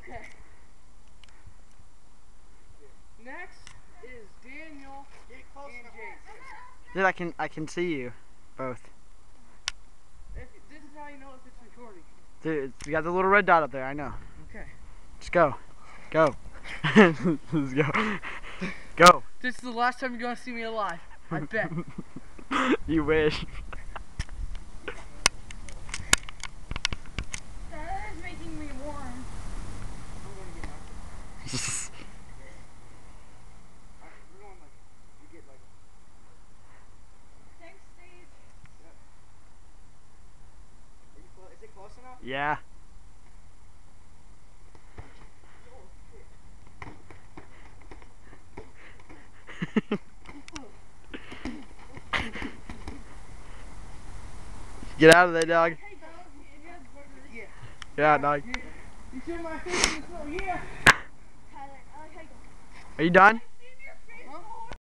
Okay. Next is Daniel and Jason. Dude, I can see you both. This is how you know if it's recording. Dude, you got the little red dot up there. I know. Okay. Just go. Go. Let's go. Go. This is the last time you're gonna see me alive. I bet. You wish. That is making me warm. I'm gonna get out. We're going like, you get like. Thanks, Steve. Yep. Are you close? Is it close enough? Yeah. Get out of there, dog. Hey, dog. Yeah. Get out, dog. You see my face in the snow? Yeah. Tyler, I like how you go. Are you done?